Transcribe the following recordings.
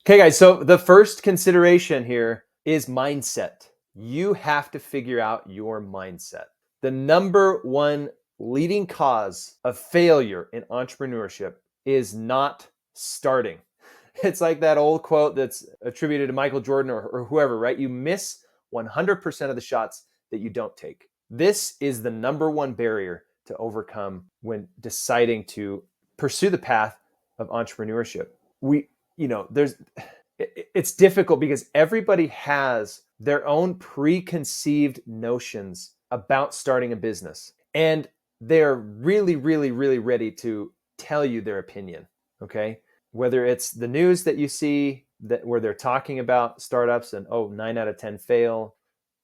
Okay, guys, so the first consideration here is mindset. You have to figure out your mindset. The number one leading cause of failure in entrepreneurship is not starting. It's like that old quote that's attributed to Michael Jordan or whoever, right? You miss 100% of the shots that you don't take. This is the number one barrier to overcome when deciding to pursue the path of entrepreneurship. There's it's difficult because everybody has their own preconceived notions about starting a business, and they're really, really, really ready to tell you their opinion. Okay, whether it's the news that you see that where they're talking about startups and 9 out of 10 fail,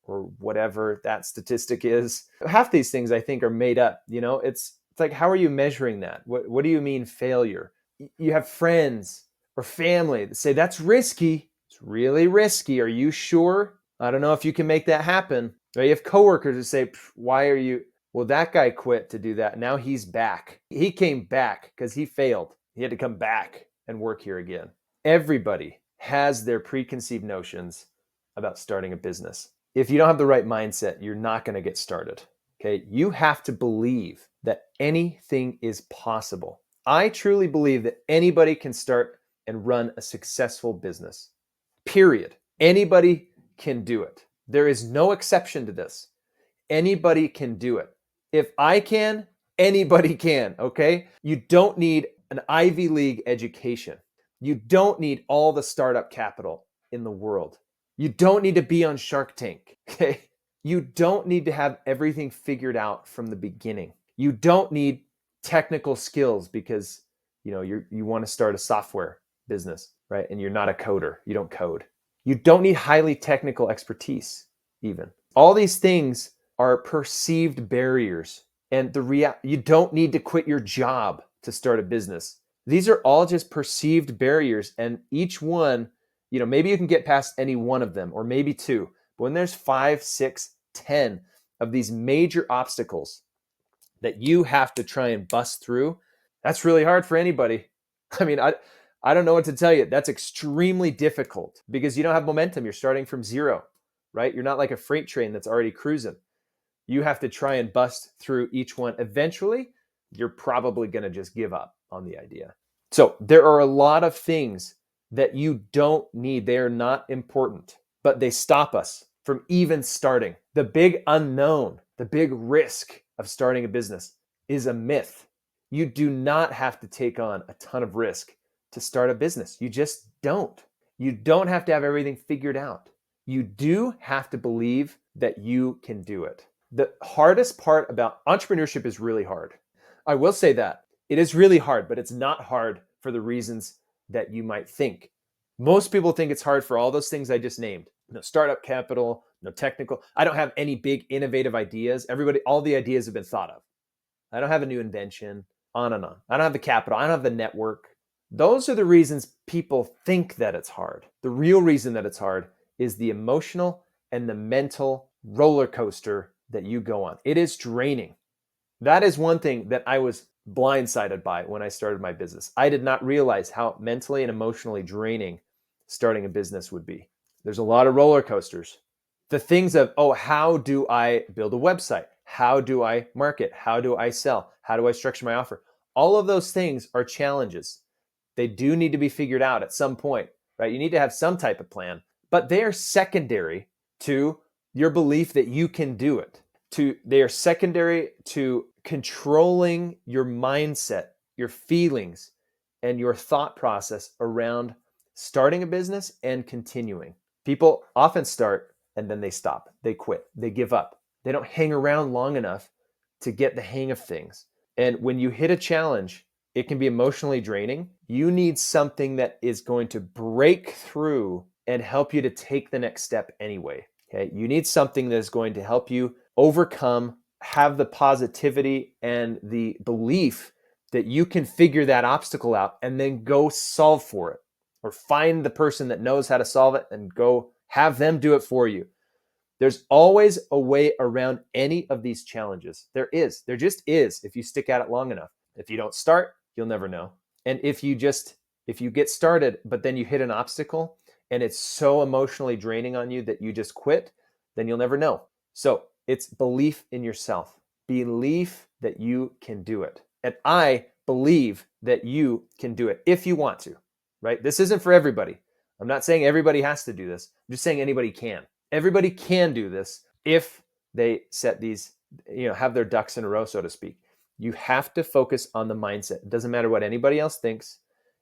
or whatever that statistic is. Half these things I think are made up. It's like, how are you measuring that? What do you mean failure? You have friends or family that say that's risky. It's really risky. Are you sure? I don't know if you can make that happen. Or you have coworkers that say, why are you? Well, that guy quit to do that. Now he's back. He came back because he failed. He had to come back and work here again. Everybody has their preconceived notions about starting a business. If you don't have the right mindset, you're not going to get started. Okay. You have to believe that anything is possible. I truly believe that anybody can start and run a successful business. Period. Anybody can do it. There is no exception to this. Anybody can do it. If I can, anybody can. Okay. You don't need an Ivy League education. You don't need all the startup capital in the world. You don't need to be on Shark Tank. Okay. You don't need to have everything figured out from the beginning. You don't need technical skills because you want to start a software business, right? And you're not a coder. You don't code. You don't need highly technical expertise even. All these things are perceived barriers, and you don't need to quit your job to start a business. These are all just perceived barriers, and each one, maybe you can get past any one of them or maybe two. But when there's 5, 6, 10 of these major obstacles that you have to try and bust through, that's really hard for anybody. I mean, I don't know what to tell you. That's extremely difficult because you don't have momentum. You're starting from zero, right? You're not like a freight train that's already cruising. You have to try and bust through each one. Eventually, you're probably going to just give up on the idea. So there are a lot of things that you don't need. They are not important, but they stop us from even starting. The big unknown, the big risk of starting a business is a myth. You do not have to take on a ton of risk to start a business. You just don't. You don't have to have everything figured out. You do have to believe that you can do it. The hardest part about entrepreneurship is really hard. I will say that. It is really hard, but it's not hard for the reasons that you might think. Most people think it's hard for all those things I just named. No startup capital, no technical. I don't have any big innovative ideas. All the ideas have been thought of. I don't have a new invention, on and on. I don't have the capital. I don't have the network. Those are the reasons people think that it's hard. The real reason that it's hard is the emotional and the mental roller coaster that you go on. It is draining. That is one thing that I was blindsided by when I started my business. I did not realize how mentally and emotionally draining starting a business would be. There's a lot of roller coasters. The things of, how do I build a website? How do I market? How do I sell? How do I structure my offer? All of those things are challenges. They do need to be figured out at some point, right? You need to have some type of plan, but they are secondary to your belief that you can do it. They are secondary to controlling your mindset, your feelings, and your thought process around starting a business and continuing. People often start and then they stop, they quit, they give up. They don't hang around long enough to get the hang of things. And when you hit a challenge, it can be emotionally draining. You need something that is going to break through and help you to take the next step anyway. Okay, you need something that is going to help you overcome, have the positivity and the belief that you can figure that obstacle out and then go solve for it, or find the person that knows how to solve it and go have them do it for you. There's always a way around any of these challenges. There just is, if you stick at it long enough. If you don't start, you'll never know. And if you just If you get started, but then you hit an obstacle and it's so emotionally draining on you that you just quit, then you'll never know. So it's belief in yourself, belief that you can do it. And I believe that you can do it if you want to, right? This isn't for everybody. I'm not saying everybody has to do this. I'm just saying anybody can. Everybody can do this if they set these, have their ducks in a row, so to speak. You have to focus on the mindset. It doesn't matter what anybody else thinks.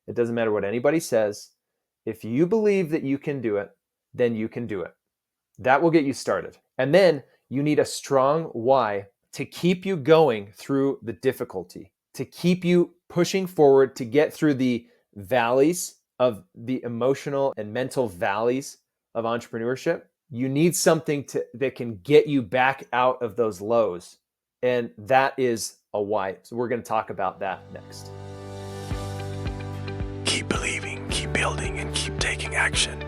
It doesn't matter what anybody says. If you believe that you can do it, then you can do it. That will get you started. And then you need a strong why to keep you going through the difficulty, to keep you pushing forward, to get through the valleys of the emotional and mental valleys of entrepreneurship. You need something that can get you back out of those lows. And that is a why. So we're going to talk about that next. Keep believing, keep building, and keep taking action.